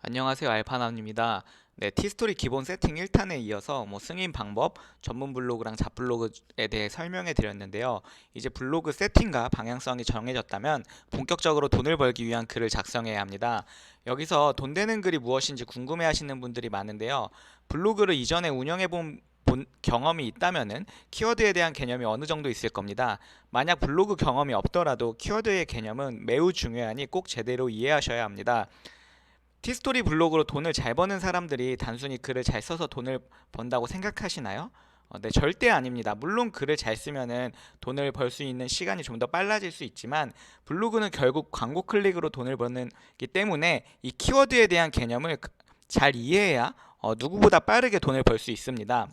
안녕하세요. 알파남입니다. 네, 티스토리 기본 세팅 1탄에 이어서 승인 방법, 전문 블로그랑 잡블로그에 대해 설명해 드렸는데요. 이제 블로그 세팅과 방향성이 정해졌다면 본격적으로 돈을 벌기 위한 글을 작성해야 합니다. 여기서 돈 되는 글이 무엇인지 궁금해 하시는 분들이 많은데요. 블로그를 이전에 운영해 본 경험이 있다면은 키워드에 대한 개념이 어느 정도 있을 겁니다. 만약 블로그 경험이 없더라도 키워드의 개념은 매우 중요하니 꼭 제대로 이해하셔야 합니다. 티스토리 블로그로 돈을 잘 버는 사람들이 단순히 글을 잘 써서 돈을 번다고 생각하시나요? 네, 절대 아닙니다. 물론 글을 잘 쓰면은 돈을 벌 수 있는 시간이 좀 더 빨라질 수 있지만 블로그는 결국 광고 클릭으로 돈을 버는기 때문에 이 키워드에 대한 개념을 잘 이해해야 누구보다 빠르게 돈을 벌 수 있습니다.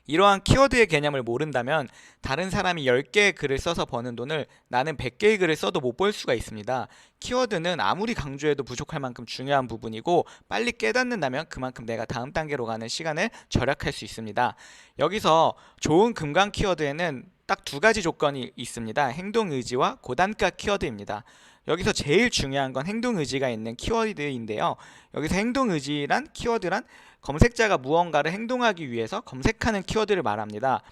이러한 키워드의 개념을 모른다면 다른 사람이 10개의 글을 써서 버는 돈을 나는 100개의 글을 써도 못 벌 수가 있습니다. 키워드는 아무리 강조해도 부족할 만큼 중요한 부분이고 빨리 깨닫는다면 그만큼 내가 다음 단계로 가는 시간을 절약할 수 있습니다. 여기서 좋은 금강 키워드에는 딱 두 가지 조건이 있습니다. 행동 의지와 고단가 키워드입니다. 여기서 제일 중요한 건 행동 의지가 있는 키워드인데요. 여기서 행동 의지란 키워드란 검색자가 무언가를 행동하기 위해서 검색하는 키워드를 말합니다.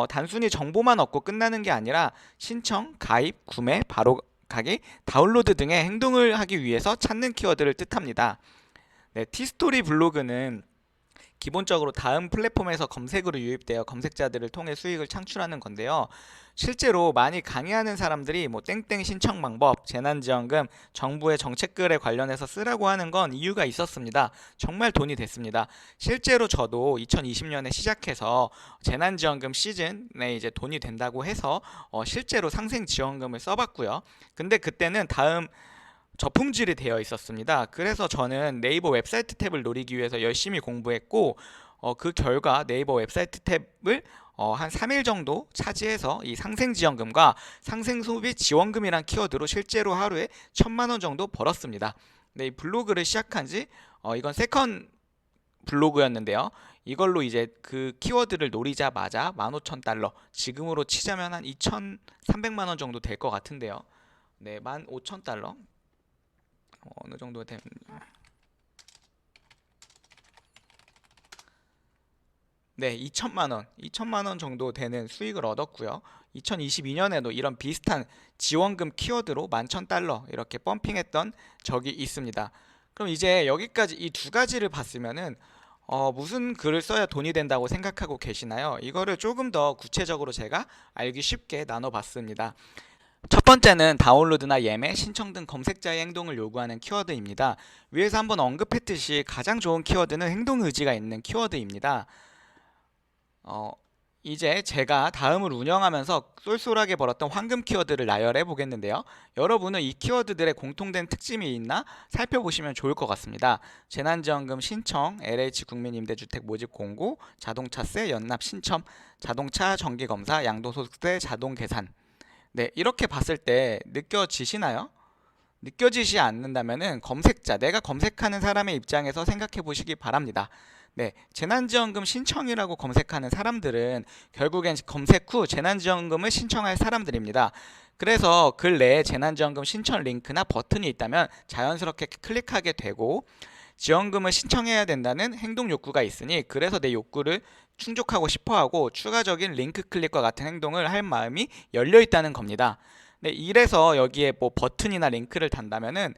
단순히 정보만 얻고 끝나는 게 아니라 신청, 가입, 구매, 바로 가기, 다운로드 등의 행동을 하기 위해서 찾는 키워드를 뜻합니다. 네, 티스토리 블로그는 기본적으로 다음 플랫폼에서 검색으로 유입되어 검색자들을 통해 수익을 창출하는 건데요. 실제로 많이 강의하는 사람들이 땡땡 신청 방법, 재난지원금, 정부의 정책글에 관련해서 쓰라고 하는 건 이유가 있었습니다. 정말 돈이 됐습니다. 실제로 저도 2020년에 시작해서 재난지원금 시즌에 이제 돈이 된다고 해서 실제로 상생지원금을 써봤고요. 근데 그때는 다음 저품질이 되어 있었습니다. 그래서 저는 네이버 웹사이트 탭을 노리기 위해서 열심히 공부했고 그 결과 네이버 웹사이트 탭을 한 3일 정도 차지해서 이 상생지원금과 상생소비지원금이란 키워드로 실제로 하루에 1,000만 원 정도 벌었습니다. 네, 이 블로그를 시작한 지 이건 세컨 블로그였는데요. 이걸로 이제 그 키워드를 노리자마자 15,000달러, 지금으로 치자면 한 2,300만 원 정도 될 것 같은데요. 네, 15,000달러. 어느 정도 되면 네, 2천만 원 정도 되는 수익을 얻었고요. 2022년에도 이런 비슷한 지원금 키워드로 11,000달러 이렇게 펌핑했던 적이 있습니다. 그럼 이제 여기까지 이 두 가지를 봤으면은 무슨 글을 써야 돈이 된다고 생각하고 계시나요? 이거를 조금 더 구체적으로 제가 알기 쉽게 나눠봤습니다. 첫 번째는 다운로드나 예매, 신청 등 검색자의 행동을 요구하는 키워드입니다. 위에서 한번 언급했듯이 가장 좋은 키워드는 행동 의지가 있는 키워드입니다. 어, 이제 제가 다음을 운영하면서 쏠쏠하게 벌었던 황금 키워드를 나열해 보겠는데요. 여러분은 이 키워드들의 공통된 특징이 있나 살펴보시면 좋을 것 같습니다. 재난지원금 신청, LH 국민임대주택 모집 공고, 자동차세 연납 신청, 자동차 정기검사, 양도소득세 자동 계산. 네, 이렇게 봤을 때 느껴지시나요? 느껴지지 않는다면은 검색자, 내가 검색하는 사람의 입장에서 생각해 보시기 바랍니다. 네, 재난지원금 신청이라고 검색하는 사람들은 결국엔 검색 후 재난지원금을 신청할 사람들입니다. 그래서 글 내에 재난지원금 신청 링크나 버튼이 있다면 자연스럽게 클릭하게 되고 지원금을 신청해야 된다는 행동 욕구가 있으니 그래서 내 욕구를 충족하고 싶어하고 추가적인 링크 클릭과 같은 행동을 할 마음이 열려 있다는 겁니다. 네, 이래서 여기에 버튼이나 링크를 단다면은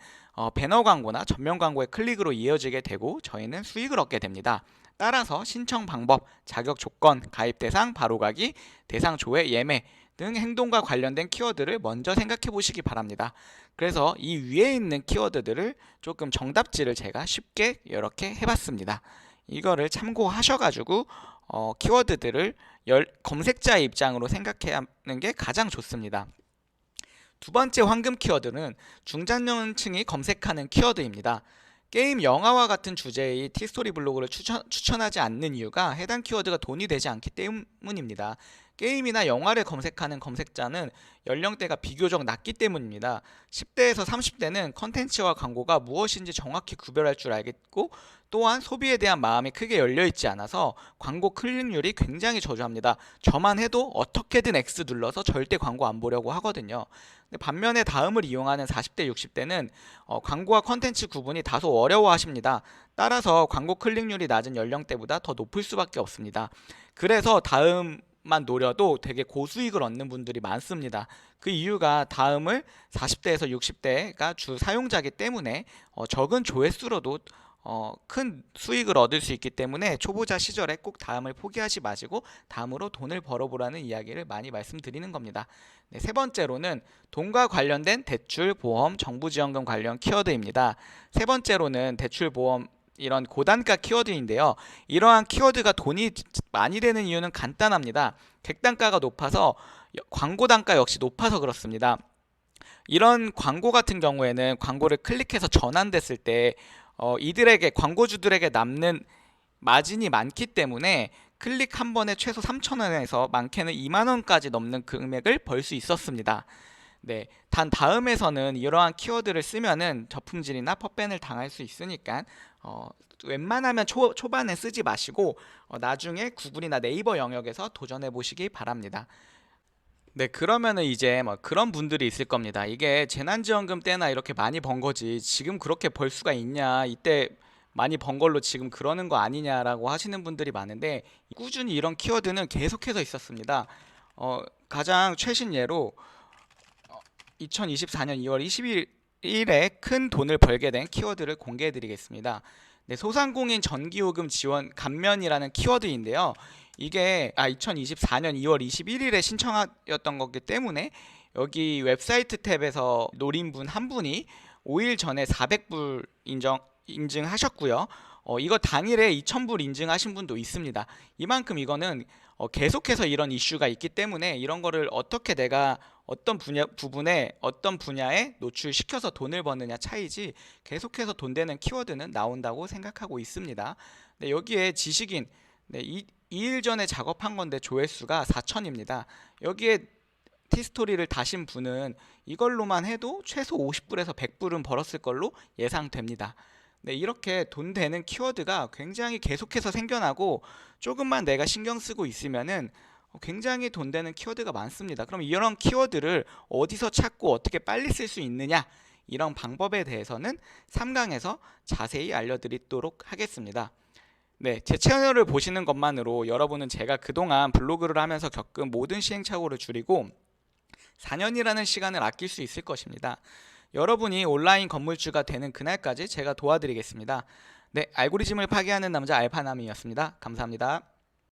배너 광고나 전면 광고의 클릭으로 이어지게 되고 저희는 수익을 얻게 됩니다. 따라서 신청 방법, 자격 조건, 가입 대상, 바로가기, 대상 조회, 예매 등 행동과 관련된 키워드를 먼저 생각해 보시기 바랍니다. 그래서 이 위에 있는 키워드들을 조금 정답지를 제가 쉽게 이렇게 해봤습니다. 이거를 참고하셔가지고 키워드들을 검색자의 입장으로 생각해야 하는 게 가장 좋습니다. 두 번째 황금 키워드는 중장년층이 검색하는 키워드입니다. 게임, 영화와 같은 주제의 티스토리 블로그를 추천하지 않는 이유가 해당 키워드가 돈이 되지 않기 때문입니다. 게임이나 영화를 검색하는 검색자는 연령대가 비교적 낮기 때문입니다. 10대에서 30대는 컨텐츠와 광고가 무엇인지 정확히 구별할 줄 알겠고, 또한 소비에 대한 마음이 크게 열려있지 않아서 광고 클릭률이 굉장히 저조합니다. 저만 해도 어떻게든 X 눌러서 절대 광고 안 보려고 하거든요. 근데 반면에 다음을 이용하는 40대, 60대는 광고와 컨텐츠 구분이 다소 어려워하십니다. 따라서 광고 클릭률이 낮은 연령대보다 더 높을 수밖에 없습니다. 그래서 다음만 노려도 되게 고수익을 얻는 분들이 많습니다. 그 이유가 다음을 40대에서 60대가 주 사용자이기 때문에 적은 조회수로도 큰 수익을 얻을 수 있기 때문에 초보자 시절에 꼭 다음을 포기하지 마시고 다음으로 돈을 벌어보라는 이야기를 많이 말씀드리는 겁니다. 네, 세 번째로는 돈과 관련된 대출, 보험, 정부지원금 관련 키워드입니다. 세 번째로는 대출, 보험, 이런 고단가 키워드인데요. 이러한 키워드가 돈이 많이 되는 이유는 간단합니다. 객단가가 높아서 광고 단가 역시 높아서 그렇습니다. 이런 광고 같은 경우에는 광고를 클릭해서 전환됐을 때 이들에게, 광고주들에게 남는 마진이 많기 때문에 클릭 한 번에 최소 3,000원에서 많게는 2만원까지 넘는 금액을 벌 수 있었습니다. 네, 단 다음에서는 이러한 키워드를 쓰면은 저품질이나 펫밴을 당할 수 있으니까 웬만하면 초반에 쓰지 마시고 나중에 구글이나 네이버 영역에서 도전해 보시기 바랍니다. 네, 그러면은 이제 뭐 그런 분들이 있을 겁니다. 이게 재난지원금 때나 이렇게 많이 번 거지 지금 그렇게 벌 수가 있냐, 이때 많이 번 걸로 지금 그러는 거 아니냐라고 하시는 분들이 많은데, 꾸준히 이런 키워드는 계속해서 있었습니다. 가장 최신 예로 2024년 2월 21일에 큰 돈을 벌게 된 키워드를 공개해 드리겠습니다. 네, 소상공인 전기요금 지원 감면이라는 키워드인데요. 이게 2024년 2월 21일에 신청하였던 거기 때문에 여기 웹사이트 탭에서 노린 분 한 분이 5일 전에 400불 인증하셨고요. 이거 당일에 2,000불 인증하신 분도 있습니다. 이만큼 이거는 계속해서 이런 이슈가 있기 때문에 이런 거를 어떻게 내가 어떤 부분에 어떤 분야에 노출시켜서 돈을 버느냐 차이지, 계속해서 돈 되는 키워드는 나온다고 생각하고 있습니다. 네, 여기에 지식인, 네, 2일 전에 작업한 건데 조회수가 4,000입니다. 여기에 티스토리를 다신 분은 이걸로만 해도 최소 50불에서 100불은 벌었을 걸로 예상됩니다. 네, 이렇게 돈 되는 키워드가 굉장히 계속해서 생겨나고 조금만 내가 신경 쓰고 있으면은 굉장히 돈 되는 키워드가 많습니다. 그럼 이런 키워드를 어디서 찾고 어떻게 빨리 쓸 수 있느냐, 이런 방법에 대해서는 3강에서 자세히 알려드리도록 하겠습니다. 네, 제 채널을 보시는 것만으로 여러분은 제가 그동안 블로그를 하면서 겪은 모든 시행착오를 줄이고 4년이라는 시간을 아낄 수 있을 것입니다. 여러분이 온라인 건물주가 되는 그날까지 제가 도와드리겠습니다. 네, 알고리즘을 파괴하는 남자 알파남이었습니다. 감사합니다.